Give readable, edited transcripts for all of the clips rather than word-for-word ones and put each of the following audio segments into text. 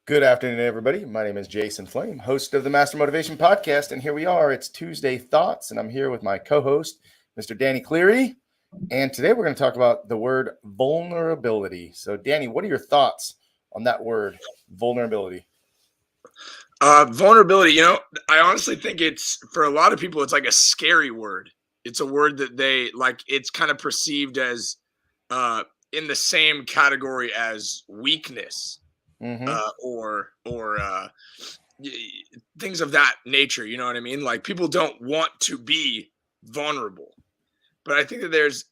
Good afternoon, everybody. My name is Jason Flame, host of the Master Motivation Podcast, and here we are. It's Tuesday Thoughts, and I'm here with my co-host, Mr. Danny Cleary, and today we're going to talk about the word vulnerability. So, Danny, what are your thoughts on that word, vulnerability? Vulnerability, I honestly think it's, for a lot of people, it's like a scary word. It's a word that they like, it's kind of perceived as in the same category as weakness or things of that nature. You know what I mean? Like, people don't want to be vulnerable, but I think that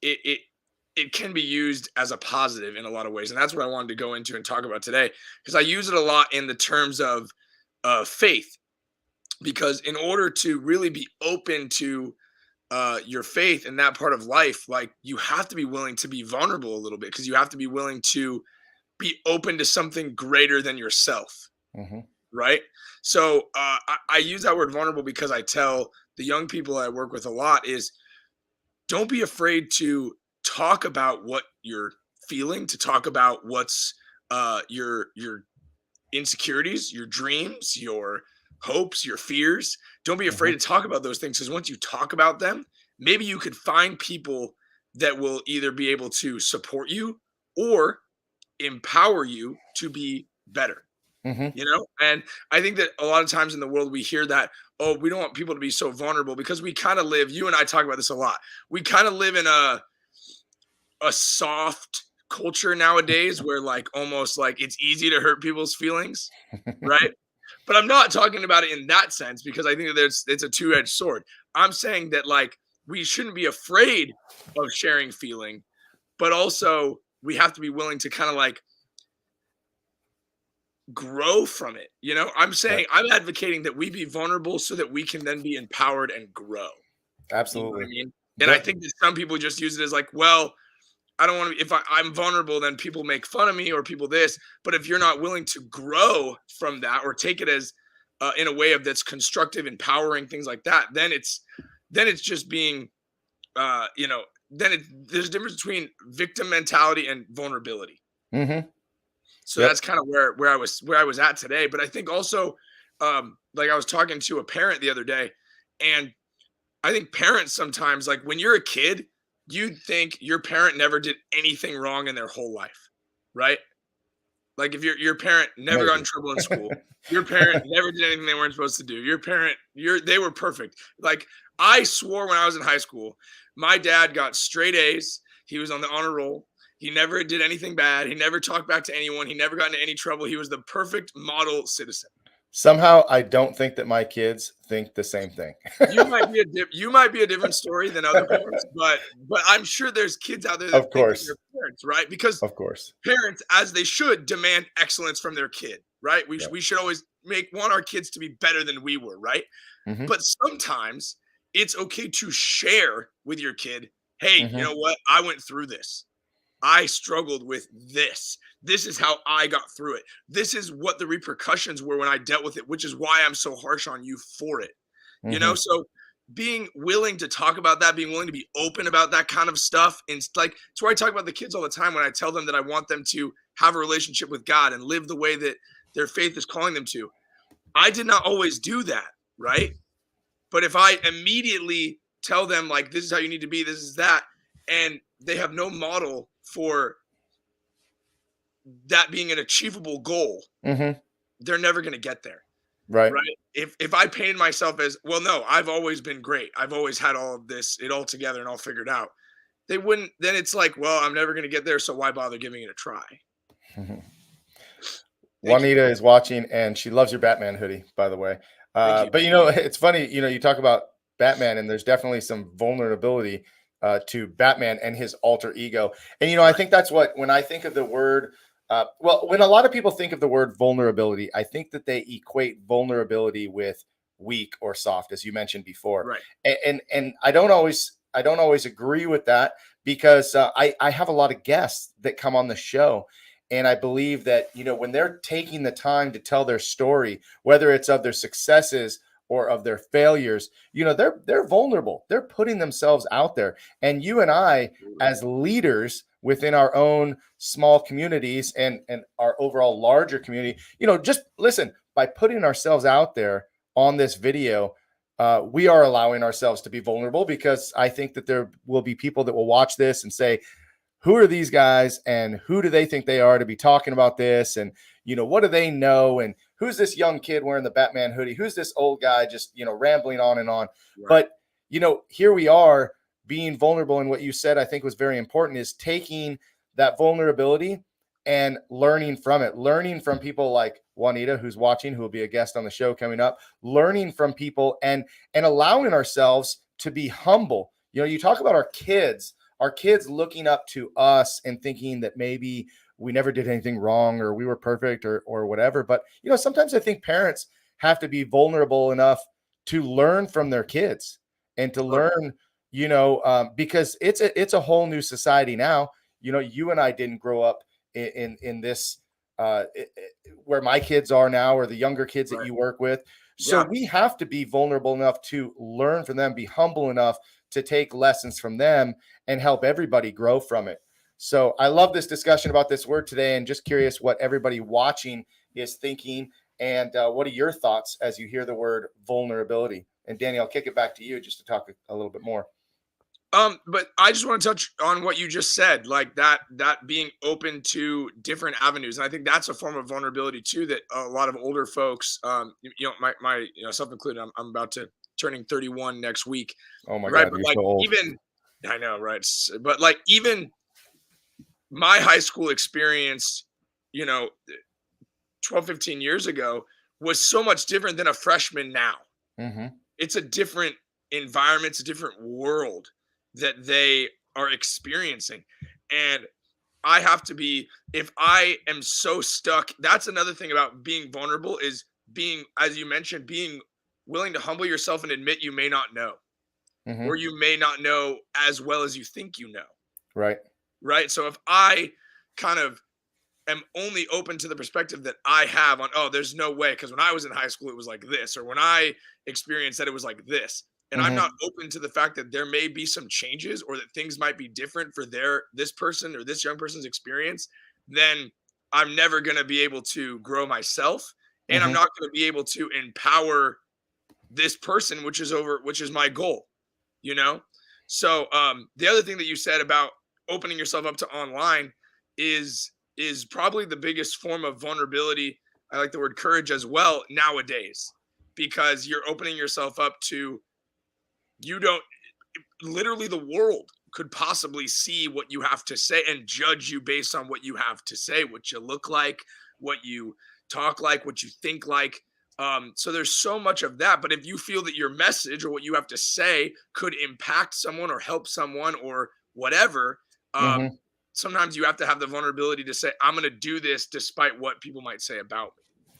it can be used as a positive in a lot of ways. And that's what I wanted to go into and talk about today, because I use it a lot in the terms of faith, because in order to really be open to your faith in that part of life, like, you have to be willing to be vulnerable a little bit, because you have to be willing to be open to something greater than yourself. Right. So I use that word vulnerable because I tell the young people I work with a lot is, don't be afraid to talk about what you're feeling, to talk about what's your insecurities, your dreams, your hopes, your fears. Don't be afraid to talk about those things, because once you talk about them, maybe you could find people that will either be able to support you or empower you to be better. And I think that a lot of times in the world we hear that, oh, we don't want people to be so vulnerable, because we kind of live, you and I talk about this a lot, we kind of live in a soft culture nowadays where, like, almost like it's easy to hurt people's feelings, right? But I'm not talking about it in that sense, because I think that it's a two-edged sword. I'm saying that, like, we shouldn't be afraid of sharing feeling, but also we have to be willing to kind of like grow from it. I'm saying, I'm advocating that we be vulnerable so that we can then be empowered and grow. Absolutely. You know what I mean? And I think that some people just use it as like, well, I don't want to, if I'm vulnerable, then people make fun of me or people this. But if you're not willing to grow from that, or take it as in a way of that's constructive, empowering, things like that, then it's just being, there's a difference between victim mentality and vulnerability. So that's kind of where I was at today. But I think also, like, I was talking to a parent the other day, and I think parents sometimes, like, when you're a kid, you'd think your parent never did anything wrong in their whole life, right? Like, if your parent never got in trouble in school, your parent never did anything they weren't supposed to do, your parent, they were perfect. Like, I swore when I was in high school, my dad got straight A's. He was on the honor roll. He never did anything bad. He never talked back to anyone. He never got into any trouble. He was the perfect model citizen. Somehow, I don't think that my kids think the same thing. You might be a different story than other parents, but I'm sure there's kids out there that think of their parents, right? Because of course, parents, as they should, demand excellence from their kid, right? We should always want our kids to be better than we were, right? But sometimes it's okay to share with your kid, hey, you know what? I went through this. I struggled with this. This is how I got through it. This is what the repercussions were when I dealt with it, which is why I'm so harsh on you for it. So being willing to talk about that, being willing to be open about that kind of stuff. And like, it's where I talk about the kids all the time when I tell them that I want them to have a relationship with God and live the way that their faith is calling them to. I did not always do that, right? But if I immediately tell them, like, this is how you need to be, this is that, and they have no model for that being an achievable goal, they're never going to get there. Right. If I painted myself as, well, no, I've always been great, I've always had all of this, it all together and all figured out, they wouldn't. Then it's like, well, I'm never going to get there, so why bother giving it a try? Juanita is watching, and she loves your Batman hoodie, by the way. But it's funny, you talk about Batman, and there's definitely some vulnerability to Batman and his alter ego. And, I think that's when I think of the word, when a lot of people think of the word vulnerability, I think that they equate vulnerability with weak or soft, as you mentioned before. Right. And I don't always agree with that, because I have a lot of guests that come on the show. And I believe that, when they're taking the time to tell their story, whether it's of their successes or of their failures, they're vulnerable. They're putting themselves out there. And you and I, as leaders within our own small communities and our overall larger community, just listen, by putting ourselves out there on this video, we are allowing ourselves to be vulnerable, because I think that there will be people that will watch this and say, who are these guys and who do they think they are to be talking about this? And, what do they know? And who's this young kid wearing the Batman hoodie? Who's this old guy just, rambling on and on? Right. But, here we are being vulnerable. And what you said, I think was very important, is taking that vulnerability and learning from it, learning from people like Juanita, who's watching, who will be a guest on the show coming up, learning from people and allowing ourselves to be humble. You talk about our kids looking up to us and thinking that maybe we never did anything wrong or we were perfect or whatever. But, sometimes I think parents have to be vulnerable enough to learn from their kids and to learn, because it's a whole new society now. You and I didn't grow up in this, where my kids are now, or the younger kids that you work with. So we have to be vulnerable enough to learn from them, be humble enough to take lessons from them and help everybody grow from it. So I love this discussion about this word today, and just curious what everybody watching is thinking. And what are your thoughts as you hear the word vulnerability? And Danny, I'll kick it back to you just to talk a little bit more. But I just want to touch on what you just said, like that being open to different avenues. And I think that's a form of vulnerability too, that a lot of older folks, my self included, I'm about to turning 31 next week. Oh my right? God, But you're like so old. even, I know, right? But like even my high school experience, 12, 15 years ago was so much different than a freshman now. Mm-hmm. It's a different environment, it's a different world that they are experiencing. And I have to be, if I am so stuck, that's another thing about being vulnerable, is being, as you mentioned, being willing to humble yourself and admit you may not know, Mm-hmm. or you may not know as well as you think you know. Right. Right. So if I kind of am only open to the perspective that I have on, oh, there's no way, because when I was in high school, it was like this, or when I experienced that, it was like this. And I'm Mm-hmm. not open to the fact that there may be some changes, or that things might be different for this person or this young person's experience, then I'm never going to be able to grow myself. And I'm Mm-hmm. not going to be able to empower this person, which is my goal, you know? So the other thing that you said about opening yourself up to online is probably the biggest form of vulnerability. I like the word courage as well nowadays, because you're opening yourself up to, you don't, literally the world could possibly see what you have to say and judge you based on what you have to say, what you look like, what you talk like, what you think like. So there's so much of that. But if you feel that your message or what you have to say could impact someone or help someone or whatever, Mm-hmm. sometimes you have to have the vulnerability to say, I'm going to do this despite what people might say about me.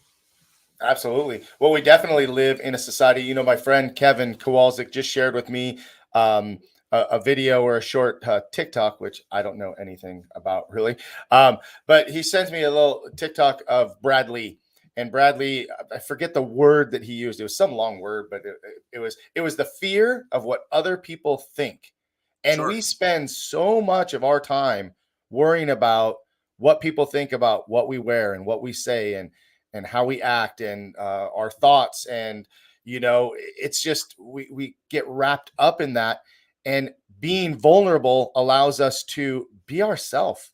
Absolutely. Well, we definitely live in a society. My friend Kevin Kowalczyk just shared with me a video or a short TikTok, which I don't know anything about really. But he sends me a little TikTok of Bradley. And Bradley, I forget the word that he used. It was some long word, but it was the fear of what other people think. And Sure. we spend so much of our time worrying about what people think about what we wear and what we say and how we act and our thoughts. And, it's just, we get wrapped up in that, and being vulnerable allows us to be ourselves,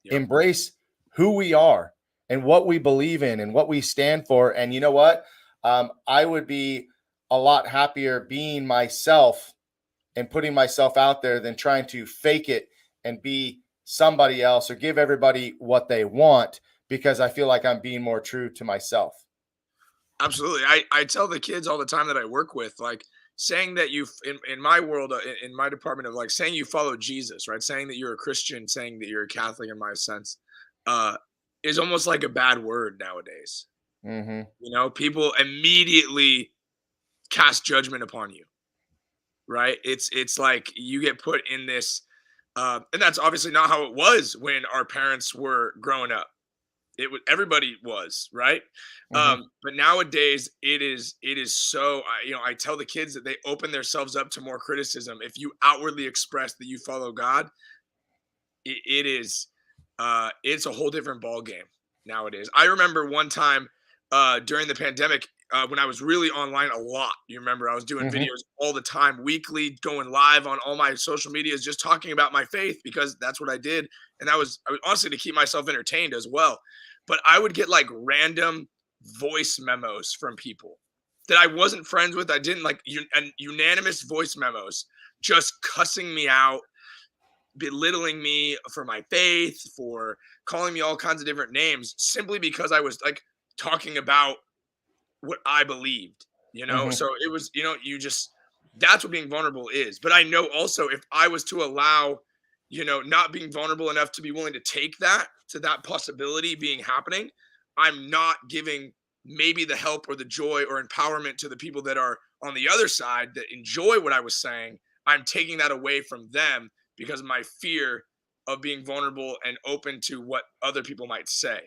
embrace who we are and what we believe in and what we stand for. And you know what? I would be a lot happier being myself and putting myself out there than trying to fake it and be somebody else or give everybody what they want, because I feel like I'm being more true to myself. Absolutely. I tell the kids all the time that I work with, like, saying that you, in my world, in my department, of like saying you follow Jesus, right? Saying that you're a Christian, saying that you're a Catholic in my sense, uh, is almost like a bad word nowadays. Mm-hmm. People immediately cast judgment upon you, right? It's like you get put in this, and that's obviously not how it was when our parents were growing up. everybody was, right? But nowadays it is so, I tell the kids that they open themselves up to more criticism. If you outwardly express that you follow God, it is it's a whole different ball game nowadays. I remember one time during the pandemic, when I was really online a lot. You remember I was doing videos all the time, weekly, going live on all my social medias, just talking about my faith because that's what I did, and I was honestly to keep myself entertained as well. But I would get like random voice memos from people that I wasn't friends with. I didn't like and unanimous voice memos, just cussing me out, belittling me for my faith, for calling me all kinds of different names, simply because I was like talking about what I believed, So it was, that's what being vulnerable is. But I know also if I was to allow, not being vulnerable enough to be willing to take that to that possibility being happening, I'm not giving maybe the help or the joy or empowerment to the people that are on the other side that enjoy what I was saying. I'm taking that away from them because of my fear of being vulnerable and open to what other people might say.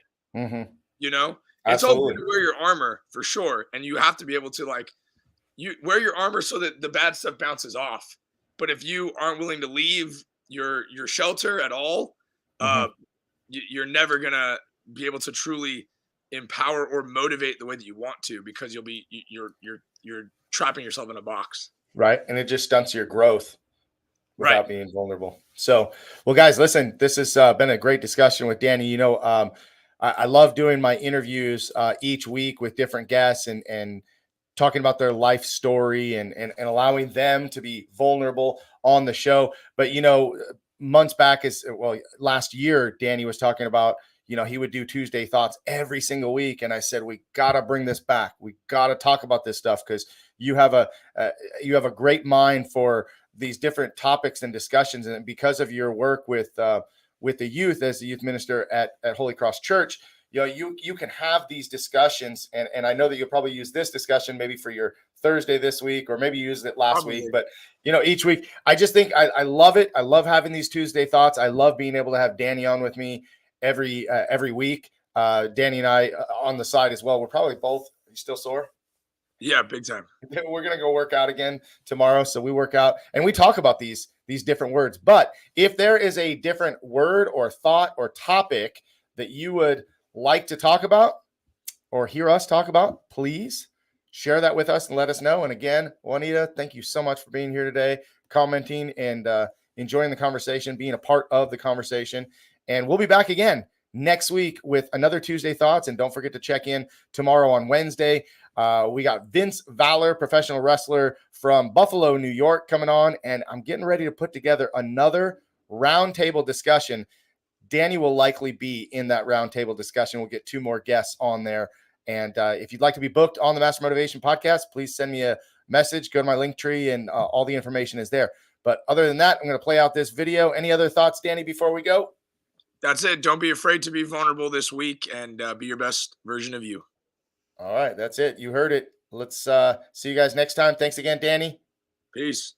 It's all good Absolutely. to wear your armor for sure, and you have to be able to like you wear your armor so that the bad stuff bounces off. But if you aren't willing to leave your shelter at all, you're never gonna be able to truly empower or motivate the way that you want to, because you're trapping yourself in a box. Right. And it just stunts your growth Right. without being vulnerable. So, well, guys, listen, this has been a great discussion with Danny. I love doing my interviews each week with different guests and talking about their life story and allowing them to be vulnerable on the show. But, months back last year, Danny was talking about, he would do Tuesday Thoughts every single week. And I said, we got to bring this back. We got to talk about this stuff because you have a great mind for these different topics and discussions. And because of your work with the youth as the youth minister at Holy Cross Church, you can have these discussions. And I know that you'll probably use this discussion maybe for your Thursday this week, or maybe you used it last week, but each week, I just think I love it. I love having these Tuesday Thoughts. I love being able to have Danny on with me every week. Danny and I on the side as well. We're probably both. Are you still sore? Yeah, big time. We're going to go work out again tomorrow. So we work out and we talk about these different words. But if there is a different word or thought or topic that you would like to talk about or hear us talk about, please share that with us and let us know. And again, Juanita, thank you so much for being here today, commenting and enjoying the conversation, being a part of the conversation. And we'll be back again next week with another Tuesday Thoughts. And don't forget to check in tomorrow on Wednesday. We got Vince Valor, professional wrestler from Buffalo, New York, coming on. And I'm getting ready to put together another roundtable discussion. Danny will likely be in that roundtable discussion. We'll get 2 more guests on there. And if you'd like to be booked on the Master Motivation Podcast, please send me a message. Go to my link tree and all the information is there. But other than that, I'm going to play out this video. Any other thoughts, Danny, before we go? That's it. Don't be afraid to be vulnerable this week and be your best version of you. All right. That's it. You heard it. Let's see you guys next time. Thanks again, Danny. Peace.